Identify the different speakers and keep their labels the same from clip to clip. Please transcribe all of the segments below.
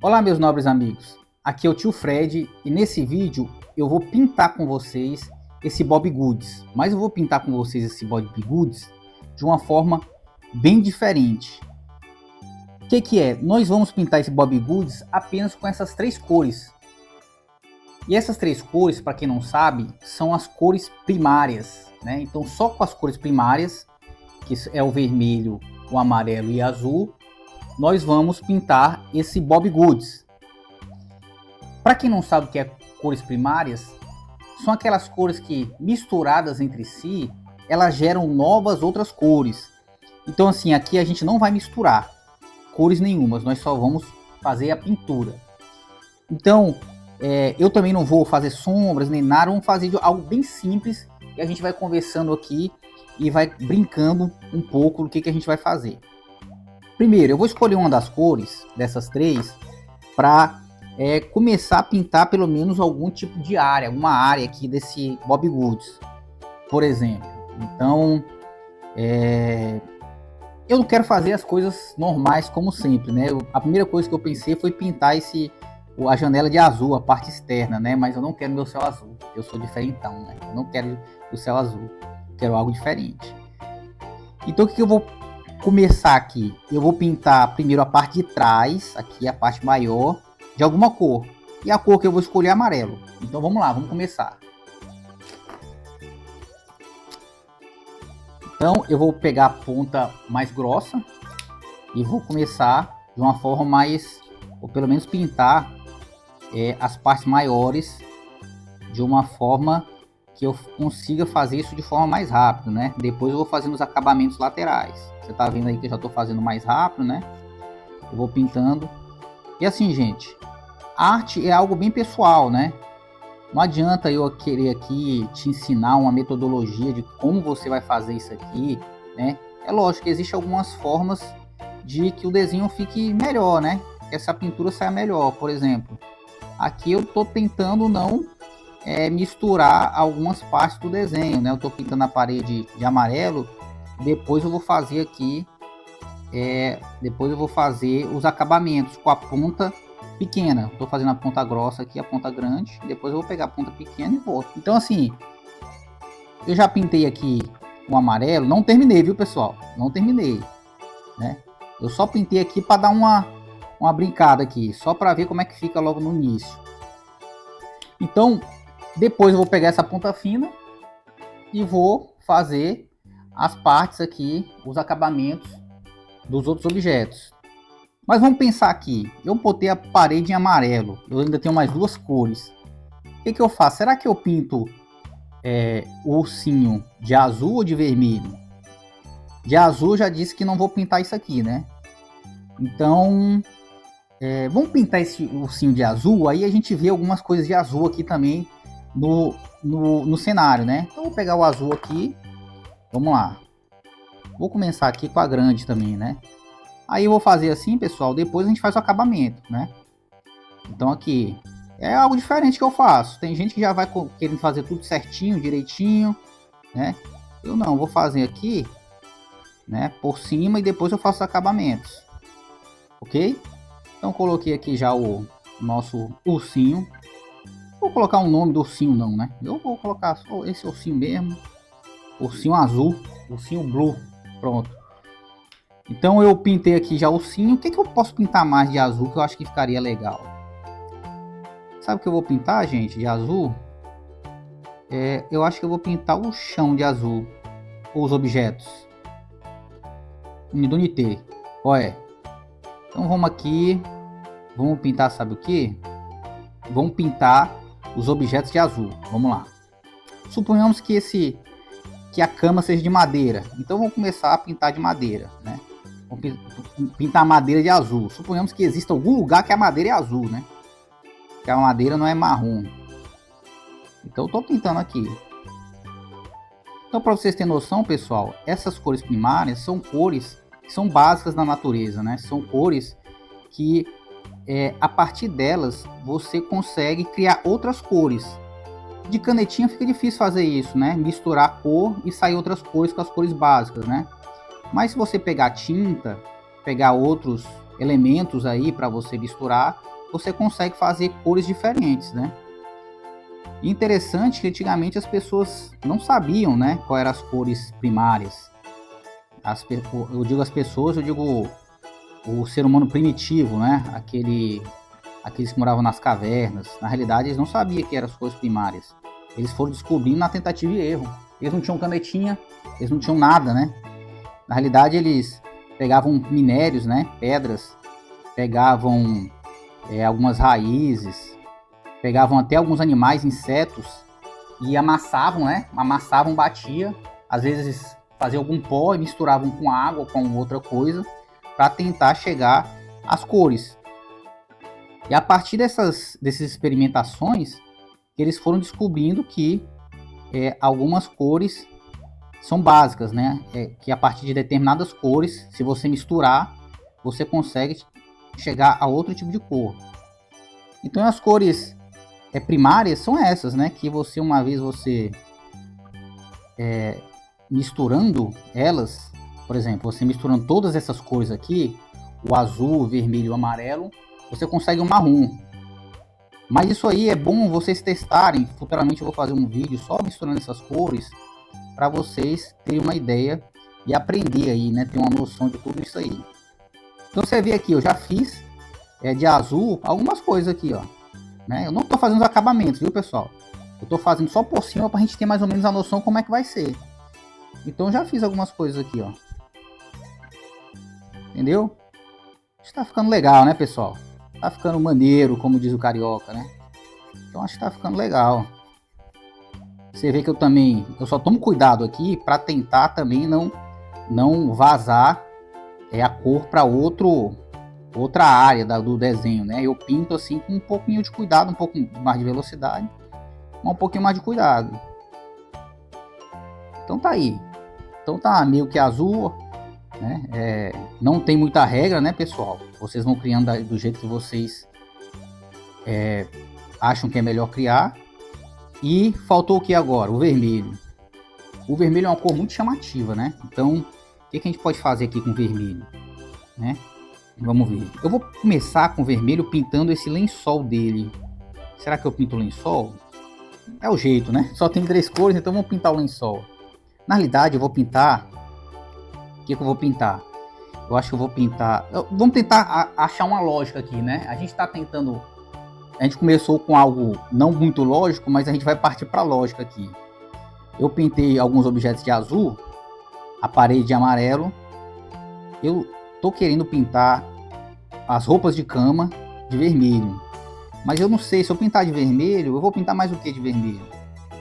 Speaker 1: Olá, meus nobres amigos, aqui é o tio Fred e nesse vídeo eu vou pintar com vocês esse Bobbie Goods, mas eu vou pintar com vocês esse Bobbie Goods de uma forma bem diferente. O que é? Nós vamos pintar esse Bobbie Goods apenas com essas três cores. E essas três cores, para quem não sabe, são as cores primárias, né? Então só com as cores primárias, que é o vermelho, o amarelo e o azul, nós vamos pintar esse Bobbie Goods. Para quem não sabe o que é cores primárias, são aquelas cores que, misturadas entre si, elas geram novas outras cores. Então assim, aqui a gente não vai misturar cores nenhumas, nós só vamos fazer a pintura. Então, eu também não vou fazer sombras nem nada, vamos fazer algo bem simples e a gente vai conversando aqui e vai brincando um pouco do que a gente vai fazer. Primeiro, eu vou escolher uma das cores, dessas três, para começar a pintar pelo menos algum tipo de área, uma área aqui desse Bobbie Goods, por exemplo. Então, eu não quero fazer as coisas normais como sempre, né? A primeira coisa que eu pensei foi pintar a janela de azul, a parte externa, né? Mas eu não quero meu céu azul, eu sou diferentão, né? Eu não quero o céu azul, quero algo diferente. Então, o que eu vou começar aqui? Eu vou pintar primeiro a parte de trás, aqui a parte maior, de alguma cor. E a cor que eu vou escolher é amarelo. Então vamos lá, vamos começar. Então eu vou pegar a ponta mais grossa e vou começar de uma forma mais, ou pelo menos pintar as partes maiores de uma forma que eu consiga fazer isso de forma mais rápida, né? Depois eu vou fazendo os acabamentos laterais. Você tá vendo aí que eu já tô fazendo mais rápido, né? Eu vou pintando. E assim, gente, arte é algo bem pessoal, né? Não adianta eu querer aqui te ensinar uma metodologia de como você vai fazer isso aqui, né? É lógico que existem algumas formas de que o desenho fique melhor, né? Que essa pintura saia melhor. Por exemplo, aqui eu tô tentando não misturar algumas partes do desenho, né? Eu tô pintando a parede de amarelo, depois eu vou fazer aqui, depois eu vou fazer os acabamentos com a ponta pequena. Estou fazendo a ponta grossa aqui, a ponta grande, depois eu vou pegar a ponta pequena e volto. Então assim, eu já pintei aqui o amarelo, não terminei, viu pessoal? Não terminei, né? Eu só pintei aqui para dar uma brincada aqui, só para ver como é que fica logo no início. Então, depois eu vou pegar essa ponta fina e vou fazer as partes aqui, os acabamentos dos outros objetos. Mas vamos pensar aqui, eu botei a parede em amarelo, eu ainda tenho mais duas cores. O que eu faço? Será que eu pinto o ursinho de azul ou de vermelho? De azul eu já disse que não vou pintar isso aqui, né? Então, vamos pintar esse ursinho de azul, aí a gente vê algumas coisas de azul aqui também no cenário, né? Então eu vou pegar o azul aqui, vamos lá. Vou começar aqui com a grande também, né? Aí eu vou fazer assim, pessoal, depois a gente faz o acabamento, né? Então aqui, é algo diferente que eu faço. Tem gente que já vai querendo fazer tudo certinho, direitinho, né? Eu não, vou fazer aqui, né, por cima e depois eu faço os acabamentos. Ok? Então coloquei aqui já o nosso ursinho. Vou colocar um nome do ursinho não, né? Eu vou colocar só esse ursinho mesmo. Ursinho azul, ursinho blue. Pronto. Então eu pintei aqui já o ursinho. O que eu posso pintar mais de azul que eu acho que ficaria legal? Sabe o que eu vou pintar, gente, de azul? Eu acho que eu vou pintar o chão de azul. Ou os objetos. Unidunité. Olha. Então vamos aqui. Vamos pintar, sabe o que? Vamos pintar os objetos de azul. Vamos lá. Suponhamos que a cama seja de madeira. Então vamos começar a pintar de madeira, né? Vamos pintar a madeira de azul. Suponhamos que exista algum lugar que a madeira é azul, né? Que a madeira não é marrom. Então eu estou pintando aqui. Então, para vocês terem noção, pessoal, essas cores primárias são cores que são básicas na natureza, né? São cores que a partir delas você consegue criar outras cores. De canetinha fica difícil fazer isso, né? Misturar a cor e sair outras cores com as cores básicas, né? Mas se você pegar tinta, pegar outros elementos aí para você misturar, você consegue fazer cores diferentes, né? E interessante que antigamente as pessoas não sabiam, né, quais eram as cores primárias. Eu digo as pessoas, eu digo o ser humano primitivo, né? Aqueles que moravam nas cavernas. Na realidade, eles não sabiam que eram as cores primárias. Eles foram descobrindo na tentativa e erro. Eles não tinham canetinha, eles não tinham nada, né? Na realidade, eles pegavam minérios, né? Pedras, pegavam algumas raízes, pegavam até alguns animais, insetos, e amassavam, né? Amassavam, batia, às vezes faziam algum pó e misturavam com água ou com outra coisa para tentar chegar às cores. E a partir dessas experimentações, eles foram descobrindo que algumas cores são básicas, né? Que a partir de determinadas cores, se você misturar, você consegue chegar a outro tipo de cor. Então as cores primárias são essas, né? Que você, uma vez você misturando elas, por exemplo, você misturando todas essas cores aqui, o azul, o vermelho e o amarelo, você consegue um marrom. Mas isso aí é bom vocês testarem. Futuramente eu vou fazer um vídeo só misturando essas cores para vocês terem uma ideia e aprender aí, né? Ter uma noção de tudo isso aí. Então você vê aqui, eu já fiz de azul algumas coisas aqui, ó. Né? Eu não estou fazendo os acabamentos, viu, pessoal? Eu estou fazendo só por cima para a gente ter mais ou menos a noção como é que vai ser. Então já fiz algumas coisas aqui, ó. Entendeu? Está ficando legal, né, pessoal? Tá ficando maneiro, como diz o carioca, né? Então acho que tá ficando legal. Você vê que eu só tomo cuidado aqui para tentar também não vazar a cor para outra área do desenho, né? Eu pinto assim com um pouquinho de cuidado, um pouco mais de velocidade, mas um pouquinho mais de cuidado. Então tá aí. Então tá meio que azul, né? Não tem muita regra, né, pessoal? Vocês vão criando do jeito que vocês acham que é melhor criar. E faltou o que agora? O vermelho. O vermelho é uma cor muito chamativa, né? Então, o que a gente pode fazer aqui com o vermelho? Né? Vamos ver. Eu vou começar com o vermelho pintando esse lençol dele. Será que eu pinto o lençol? É o jeito, né? Só tem 3 cores, então vamos pintar o lençol. Na realidade, eu vou pintar... O que eu vou pintar? Eu acho que eu vou pintar... Vamos tentar achar uma lógica aqui, né? A gente está tentando... A gente começou com algo não muito lógico, mas a gente vai partir para a lógica aqui. Eu pintei alguns objetos de azul, a parede de amarelo. Eu tô querendo pintar as roupas de cama de vermelho. Mas eu não sei, se eu pintar de vermelho, eu vou pintar mais o que de vermelho?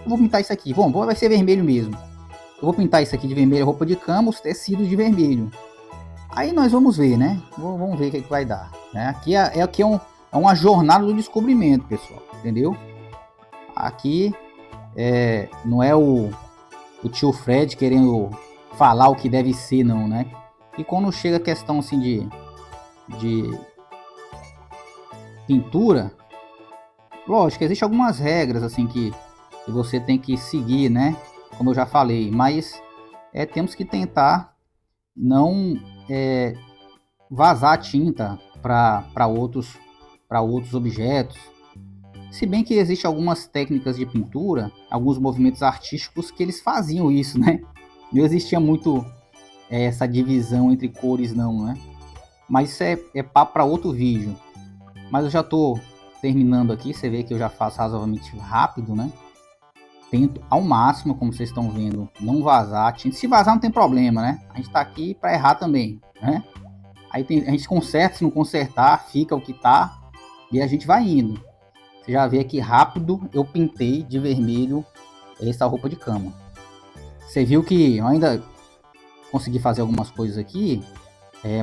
Speaker 1: Eu vou pintar isso aqui. Bom, vai ser vermelho mesmo. Eu vou pintar isso aqui de vermelho, roupa de cama, os tecidos de vermelho. Aí nós vamos ver, né? Vamos ver o que vai dar. Né? Aqui é uma jornada do descobrimento, pessoal, entendeu? Aqui não é o tio Fred querendo falar o que deve ser, não, né? E quando chega a questão assim de pintura, lógico, existem algumas regras assim que você tem que seguir, né? Como eu já falei, mas temos que tentar não vazar a tinta para outros objetos. Se bem que existem algumas técnicas de pintura, alguns movimentos artísticos que eles faziam isso, né? Não existia muito essa divisão entre cores, não, né? Mas isso é papo para outro vídeo. Mas eu já estou terminando aqui, você vê que eu já faço razoavelmente rápido, né? Tento ao máximo, como vocês estão vendo, não vazar a tinta. Se vazar não tem problema, né? A gente está aqui para errar também, né? Aí a gente conserta, se não consertar, fica o que tá e a gente vai indo. Você já vê aqui rápido, eu pintei de vermelho essa roupa de cama. Você viu que eu ainda consegui fazer algumas coisas aqui,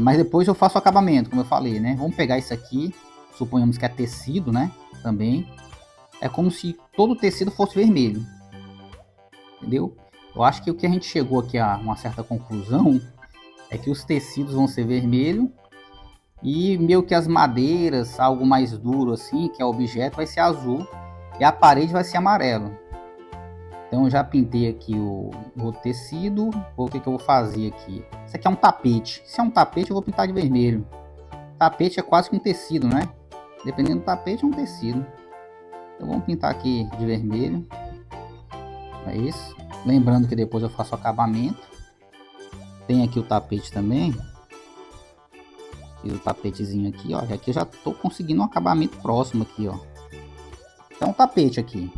Speaker 1: mas depois eu faço o acabamento, como eu falei, né? Vamos pegar isso aqui, suponhamos que é tecido, né? Também. É como se todo o tecido fosse vermelho. Entendeu? Eu acho que o que a gente chegou aqui a uma certa conclusão é que os tecidos vão ser vermelho e meio que as madeiras, algo mais duro assim, que é o objeto, vai ser azul e a parede vai ser amarelo. Então eu já pintei aqui o tecido. O que eu vou fazer aqui? Isso aqui é um tapete. Se é um tapete, eu vou pintar de vermelho. tapete é quase que um tecido, né? Dependendo do tapete, é um tecido. Então vamos pintar aqui de vermelho. É isso. Lembrando que depois eu faço o acabamento. Tem aqui o tapete também. Fiz o tapetezinho aqui, ó. Aqui eu já tô conseguindo um acabamento próximo aqui, ó. Então o tapete aqui.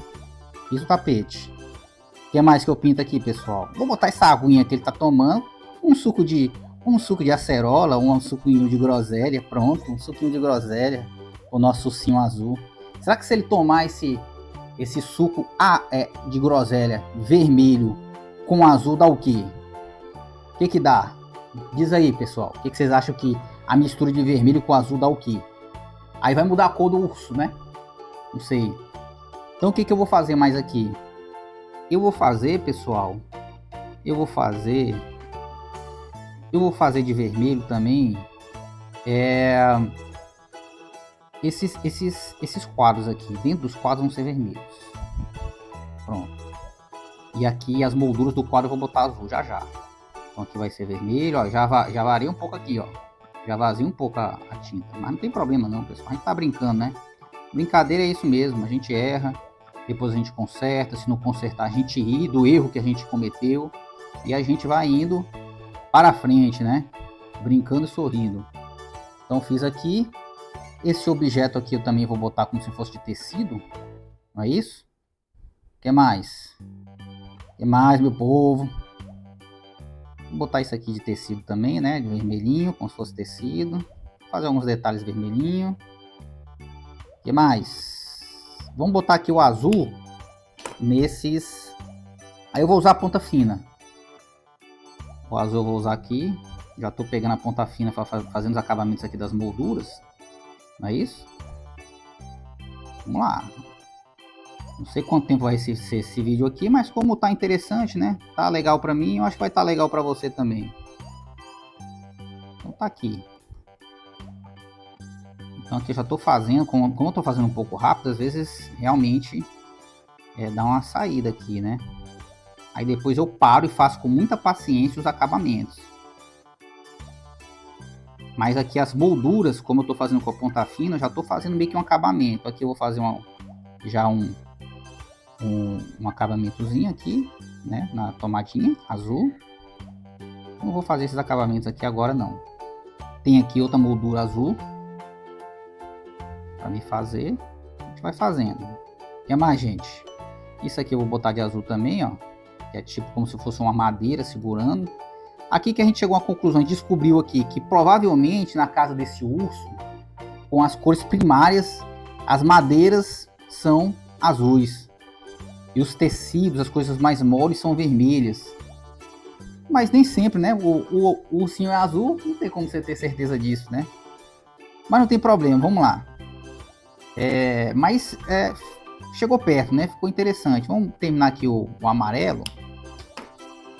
Speaker 1: Fiz o tapete. O que mais que eu pinto aqui, pessoal? Vou botar essa aguinha que ele tá tomando. Um suco de acerola, um suquinho de groselha. Pronto, um suquinho de groselha. O nosso sucinho azul. Será que se ele tomar esse suco de groselha vermelho com azul dá o quê? O que dá? Diz aí, pessoal. O que vocês acham que a mistura de vermelho com azul dá o quê? Aí vai mudar a cor do urso, né? Não sei. Então o que eu vou fazer mais aqui? Eu vou fazer, pessoal. Eu vou fazer de vermelho também. Esses quadros aqui. Dentro dos quadros vão ser vermelhos. Pronto. E aqui as molduras do quadro eu vou botar azul já. Então aqui vai ser vermelho, ó. Já varia um pouco aqui, ó. Já vazia um pouco a tinta. Mas não tem problema não, pessoal. A gente tá brincando, né? Brincadeira é isso mesmo. A gente erra. Depois a gente conserta. Se não consertar, a gente ri do erro que a gente cometeu. E a gente vai indo para frente, né? Brincando e sorrindo. Então fiz aqui. Esse objeto aqui eu também vou botar como se fosse de tecido. Não é isso? O que mais? O que mais, meu povo? Vou botar isso aqui de tecido também, né? De vermelhinho, como se fosse tecido. Fazer alguns detalhes vermelhinho. O que mais? Vamos botar aqui o azul nesses. Aí eu vou usar a ponta fina. O azul eu vou usar aqui. Já estou pegando a ponta fina para fazendo os acabamentos aqui das molduras. Não é isso? Vamos lá. Não sei quanto tempo vai ser esse vídeo aqui, mas como tá interessante, né? Tá legal para mim, eu acho que vai estar legal para você também. Então tá aqui. Então aqui eu já tô fazendo, como eu tô fazendo um pouco rápido, às vezes realmente dá uma saída aqui, né? Aí depois eu paro e faço com muita paciência os acabamentos. Mas aqui as molduras, como eu tô fazendo com a ponta fina, eu já tô fazendo meio que um acabamento. Aqui eu vou fazer um acabamentozinho aqui, né? Na tomadinha azul. Não vou fazer esses acabamentos aqui agora não. Tem aqui outra moldura azul para me fazer. A gente vai fazendo. O que mais, gente? Isso aqui eu vou botar de azul também, ó. Que é tipo como se fosse uma madeira segurando. Aqui que a gente chegou à conclusão e descobriu aqui que provavelmente na casa desse urso, com as cores primárias, as madeiras são azuis. E os tecidos, as coisas mais moles são vermelhas. Mas nem sempre, né? O ursinho é azul, não tem como você ter certeza disso, né? Mas não tem problema, vamos lá. Chegou perto, né? Ficou interessante. Vamos terminar aqui o amarelo.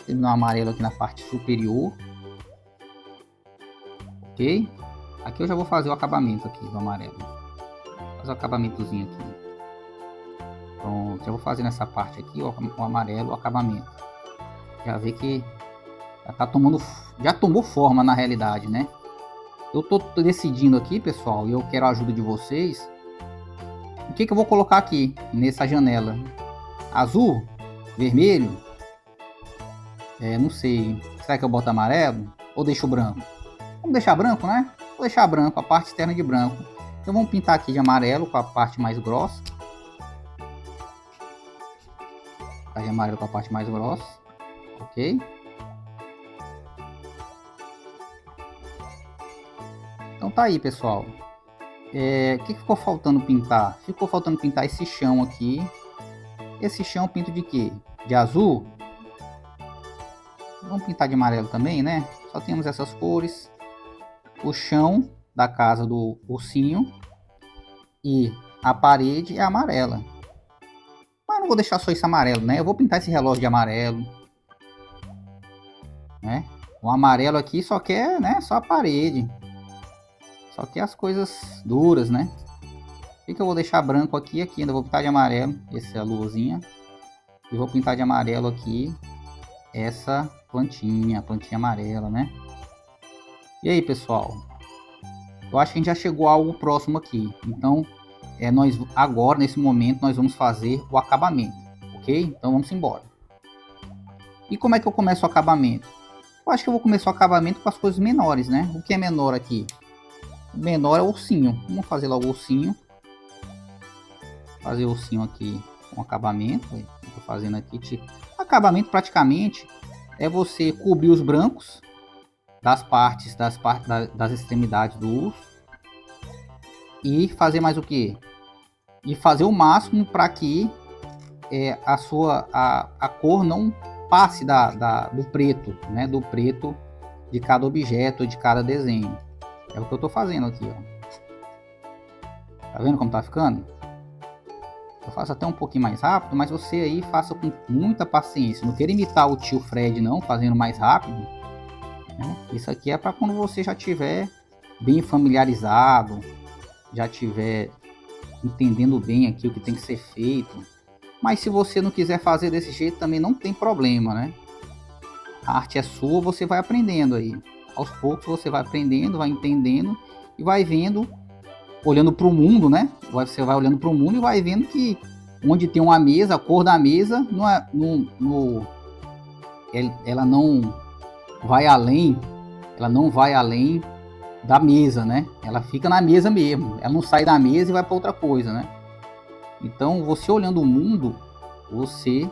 Speaker 1: Terminar o amarelo aqui na parte superior. Ok? Aqui eu já vou fazer o acabamento aqui do amarelo. Fazer o acabamentozinho aqui. Pronto, já vou fazer nessa parte aqui o amarelo, o acabamento. Já vê que já tomou forma na realidade, né? Eu tô decidindo aqui, pessoal, e eu quero a ajuda de vocês. O que eu vou colocar aqui nessa janela? Azul? Vermelho? Não sei. Será que eu boto amarelo? Ou deixo branco? Vamos deixar branco, né? Vou deixar branco, a parte externa de branco. Então vamos pintar aqui de amarelo com a parte mais grossa. De amarelo com a parte mais grossa. Ok? Então tá aí, pessoal. O que ficou faltando pintar? Ficou faltando pintar esse chão aqui. Esse chão eu pinto de quê? De azul? Vamos pintar de amarelo também, né? Só temos essas cores. O chão da casa do ursinho. E a parede é amarela. Mas não vou deixar só isso amarelo, né? Eu vou pintar esse relógio de amarelo. Né? O amarelo aqui só quer, né? Só a parede. Só que as coisas duras, né? O que eu vou deixar branco aqui? Aqui ainda vou pintar de amarelo. Essa é a luzinha. E vou pintar de amarelo aqui essa plantinha, a plantinha amarela, né? E aí, pessoal? eu acho que a gente já chegou a algo próximo aqui. Então, nós agora, nesse momento, nós vamos fazer o acabamento, ok? Então vamos embora. E como é que eu começo o acabamento? Eu acho que eu vou começar o acabamento com as coisas menores, né? O que é menor aqui? O menor é o ursinho. Vamos fazer logo o ursinho. Fazer o ursinho aqui com acabamento. Estou fazendo aqui. Tipo, acabamento praticamente é você cobrir os brancos das extremidades do urso. E fazer mais o que? E fazer o máximo para que a cor não passe do preto, né? Do preto de cada objeto, de cada desenho. É o que eu tô fazendo aqui, ó. Tá vendo como tá ficando? Eu faço até um pouquinho mais rápido, mas você aí faça com muita paciência. Não queira imitar o tio Fred não, fazendo mais rápido, né? Isso aqui é para quando você já tiver bem familiarizado, já tiver entendendo bem aqui o que tem que ser feito. Mas se você não quiser fazer desse jeito também não tem problema, né? A arte é sua, você vai aprendendo aí. Aos poucos você vai aprendendo, vai entendendo e vai vendo, olhando para o mundo, né? Você vai olhando para o mundo e vai vendo que onde tem uma mesa, a cor da mesa não é, ela não vai além, da mesa, né? Ela fica na mesa mesmo, ela não sai da mesa e vai para outra coisa, né? Então, você olhando o mundo, você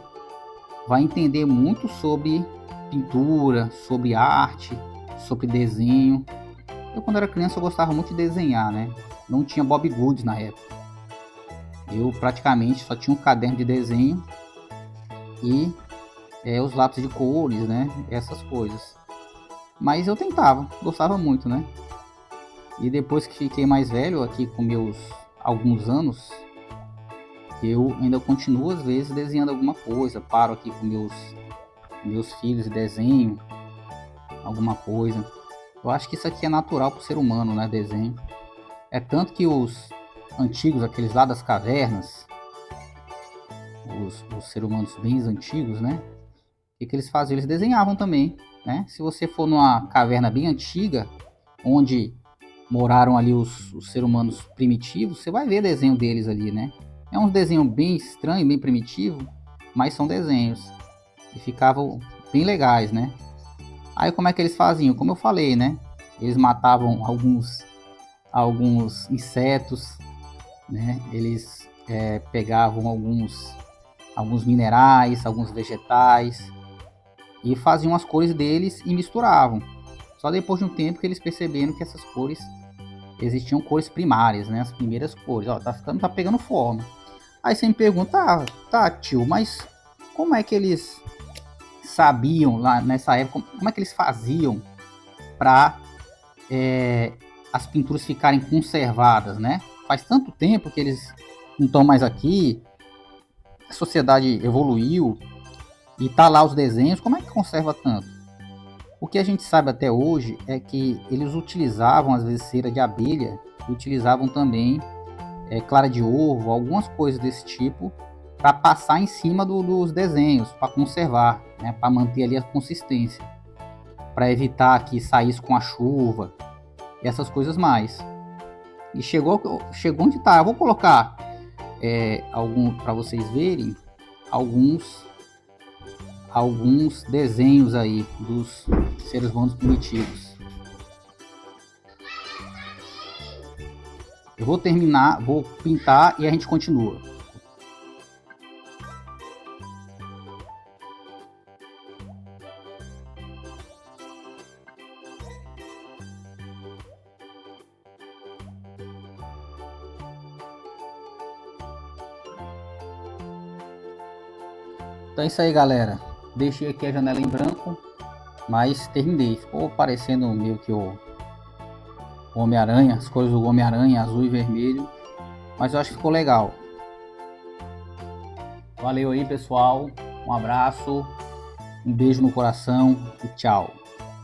Speaker 1: vai entender muito sobre pintura, sobre arte, sobre desenho. Eu, quando era criança, eu gostava muito de desenhar, né? Não tinha Bob Goods na época. Eu praticamente só tinha um caderno de desenho e os lápis de cores, né? Essas coisas. Mas eu tentava, gostava muito, né? E depois que fiquei mais velho, aqui com meus alguns anos, eu ainda continuo às vezes desenhando alguma coisa, paro aqui com meus filhos e desenho alguma coisa. Eu acho que isso aqui é natural para o ser humano, né? Desenho. É tanto que os antigos, aqueles lá das cavernas, os seres humanos bem antigos, né? O que eles faziam? Eles desenhavam também, né? Se você for numa caverna bem antiga, onde moraram ali os seres humanos primitivos, você vai ver desenho deles ali, né? É um desenho bem estranho, bem primitivo, mas são desenhos. E ficavam bem legais, né? Aí como é que eles faziam? Como eu falei, né? Eles matavam alguns insetos, né? Eles pegavam alguns minerais, alguns vegetais e faziam as cores deles e misturavam. Só depois de um tempo que eles perceberam que essas cores existiam cores primárias, né? As primeiras cores. Ó, tá pegando forma. Aí você me pergunta, tá tio, mas como é que eles sabiam lá nessa época, como é que eles faziam para as pinturas ficarem conservadas, né? Faz tanto tempo que eles não estão mais aqui, a sociedade evoluiu e tá lá os desenhos, como é que conserva tanto? O que a gente sabe até hoje é que eles utilizavam às vezes cera de abelha, utilizavam também clara de ovo, algumas coisas desse tipo para passar em cima dos desenhos, para conservar, né? Para manter ali a consistência, para evitar que saísse com a chuva, essas coisas mais. E chegou onde está. Eu vou colocar para vocês verem alguns desenhos aí dos seres humanos primitivos. Eu vou terminar, vou pintar e a gente continua. Então é isso aí, galera. Deixei aqui a janela em branco, mas terminei. Ficou parecendo meio que o Homem-Aranha, as cores do Homem-Aranha, azul e vermelho. Mas eu acho que ficou legal. Valeu aí, pessoal. Um abraço, um beijo no coração e tchau.